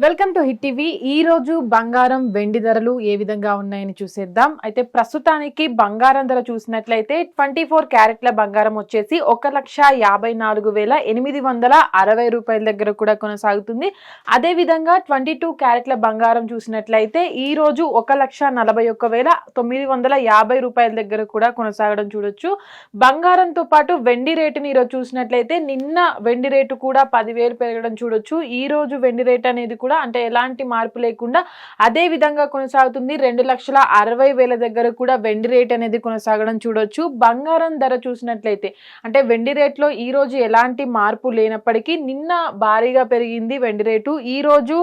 Welcome to hit TV. ఈ రోజు బంగారం వెండి ధరలు ఏ విధంగా ఉన్నాయని చూసేద్దాం. అయితే ప్రస్తుతానికి బంగారం ధర చూసినట్లయితే 24 క్యారెట్ల బంగారం వచ్చేసి 1,54,860 రూపాయల దగ్గర కూడా కొనసాగుతుంది. అదే విధంగా 22 క్యారెట్ల బంగారం చూసినట్లయితే ఈ రోజు 1,41,950 రూపాయల దగ్గర కూడా కొనసాగడం చూడొచ్చు. బంగారంతో పాటు వెండి రేటుని ఈరోజు చూసినట్లయితే నిన్న వెండి రేటు కూడా 10,000 పెరగడం చూడొచ్చు. ఈ రోజు వెండి రేట్ అనేది కూడా అంటే ఎలాంటి మార్పు లేకుండా అదే విధంగా కొనసాగుతుంది. 2,60,000 దగ్గర కూడా వెండి రేట్ అనేది కొనసాగడం చూడొచ్చు. బంగారం ధర చూసినట్లయితే అంటే వెండి రేట్లో ఈ రోజు ఎలాంటి మార్పు లేనప్పటికీ నిన్న భారీగా పెరిగింది వెండి రేటు. ఈ రోజు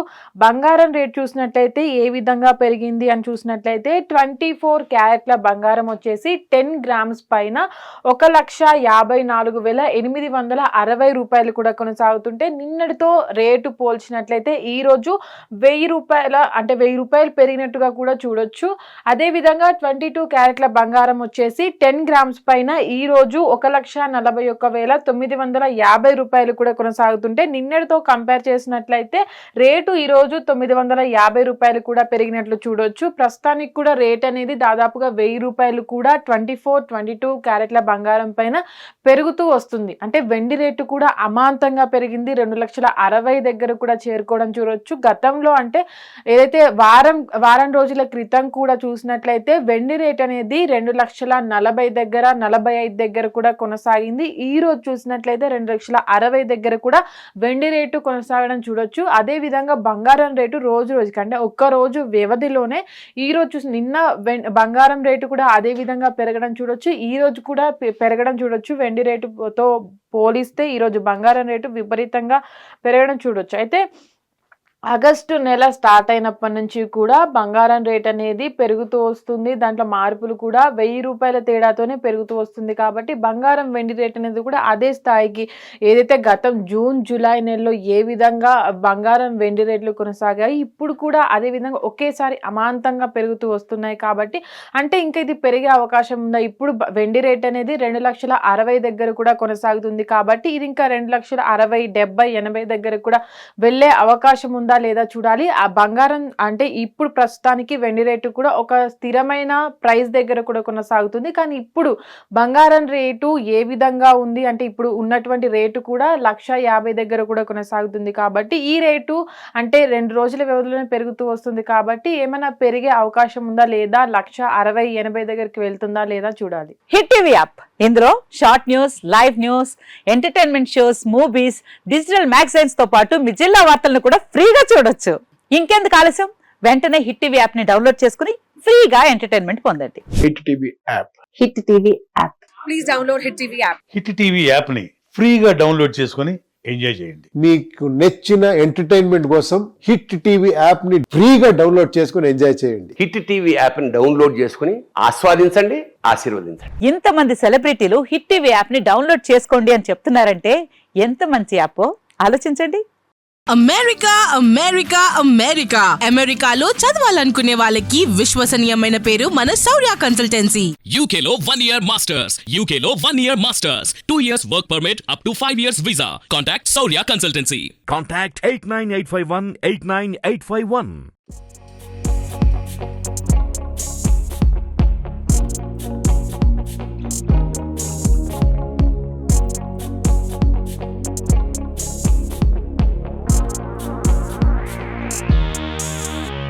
బంగారం రేట్ చూసినట్లయితే ఏ విధంగా పెరిగింది అని చూసినట్లయితే 24 క్యారెట్ల బంగారం వచ్చేసి 10 గ్రామ్స్ పైన 1,54,860 రూపాయలు కూడా కొనసాగుతుంటే నిన్నటితో రేటు పోల్చినట్లయితే ఈ రోజు 1,000 రూపాయలు పెరిగినట్టుగా కూడా చూడొచ్చు. అదే విధంగా 22 క్యారెట్ల బంగారం వచ్చేసి 10 గ్రామ్స్ పైన ఈ రోజు 1,41,950 రూపాయలు కూడా కొనసాగుతుంటే నిన్నటితో కంపేర్ చేసినట్లయితే రేటు ఈ రోజు 950 రూపాయలు కూడా పెరిగినట్లు చూడొచ్చు. ప్రస్తుతానికి కూడా రేట్ అనేది దాదాపుగా 1,000 రూపాయలు కూడా 22 క్యారెట్ల బంగారం పైన పెరుగుతూ వస్తుంది. అంటే వెండి రేటు కూడా అమాంతంగా పెరిగింది. 2,60,000 దగ్గర కూడా చేరుకోవడం చూడొచ్చు. గతంలో అంటే ఏదైతే వారం రోజుల క్రితం కూడా చూసినట్లయితే వెండి రేట్ అనేది 2,40,000 దగ్గర 45 దగ్గర కూడా కొనసాగింది. ఈ రోజు చూసినట్లయితే 2,60,000 దగ్గర కూడా వెండి రేటు కొనసాగడం చూడొచ్చు. అదే విధంగా బంగారం రేటు రోజుకి అంటే ఒక్క రోజు వ్యవధిలోనే ఈ రోజు చూసి నిన్న బంగారం రేటు కూడా అదే విధంగా పెరగడం చూడొచ్చు. ఈ రోజు కూడా పెరగడం చూడొచ్చు. వెండి రేటుతో పోలిస్తే ఈ రోజు బంగారం రేటు విపరీతంగా పెరగడం చూడొచ్చు. అయితే ఆగస్టు నెల స్టార్ట్ అయినప్పటి నుంచి కూడా బంగారం రేట్ అనేది పెరుగుతూ వస్తుంది. దాంట్లో మార్పులు కూడా 1,000 రూపాయల తేడాతోనే పెరుగుతూ వస్తుంది. కాబట్టి బంగారం వెండి రేట్ అనేది కూడా అదే స్థాయికి ఏదైతే గతం జూన్ జూలై నెలలో ఏ విధంగా బంగారం వెండి రేట్లు కొనసాగాయి ఇప్పుడు కూడా అదే విధంగా ఒకేసారి అమాంతంగా పెరుగుతూ వస్తున్నాయి. కాబట్టి అంటే ఇంకా ఇది పెరిగే అవకాశం ఉందా? ఇప్పుడు వెండి రేట్ అనేది 2,60,000 దగ్గర కూడా కొనసాగుతుంది. కాబట్టి ఇది ఇంకా 2,60,000, 70, 80 దగ్గర కూడా వెళ్ళే అవకాశం ఉందా లేదా చూడాలి. ఆ బంగారం అంటే ఇప్పుడు ప్రస్తుతానికి వెండి రేటు కూడా ఒక స్థిరమైన ప్రైస్ దగ్గర కూడా కొనసాగుతుంది. కానీ ఇప్పుడు బంగారం రేటు ఏ విధంగా ఉంది అంటే ఇప్పుడు ఉన్నటువంటి రేటు కూడా 1,50,000 దగ్గర కూడా కొనసాగుతుంది. కాబట్టి ఈ రేటు అంటే 2 రోజుల వ్యవధిలోనే పెరుగుతూ వస్తుంది. కాబట్టి ఏమైనా పెరిగే అవకాశం ఉందా లేదా 1,60,000, 80 దగ్గరికి వెళ్తుందా లేదా చూడాలి. హిట్ టీవీ యాప్ ఇందులో short news, live news, entertainment shows, movies, digital magazines తో పాటు మీ జిల్లా వార్తలను కూడా ఫ్రీగా చూడొచ్చు. ఇంకెందుకు ఆలస్యం, వెంటనే హిట్ టీవీ యాప్ ని డౌన్లోడ్ చేసుకుని ఫ్రీగా ఎంటర్టైన్మెంట్ పొందండి. Hit TV app. Hit TV app. Please download hit TV app. Hit TV app ని ఫ్రీగా డౌన్లోడ్ చేసుకుని ఎంజాయ్ చేయండి. మీకు నచ్చిన ఎంటర్టైన్మెంట్ కోసం హిట్ టీవీ యాప్ ని ఫ్రీగా డౌన్లోడ్ చేసుకుని ఎంజాయ్ చేయండి. హిట్ టీవీ యాప్ ని డౌన్లోడ్ చేసుకుని ఆస్వాదించండి, ఆశీర్వదించండి. ఇంతమంది సెలబ్రిటీలు హిట్ టీవీ యాప్ ని డౌన్లోడ్ చేసుకోండి అని చెప్తున్నారంటే ఎంత మంచి యాప్ ఆలోచించండి. అమెరికా అమెరికాలో చదవాలనుకునే వాళ్ళకి విశ్వసనీయమైన పేరు మన శౌర్య కన్సల్టెన్సీ. UK లో 1 year masters. UK లో 1 year masters. 2 years work permit up to 5 years visa. Contact Saurya Consultancy. Contact 89851 89851.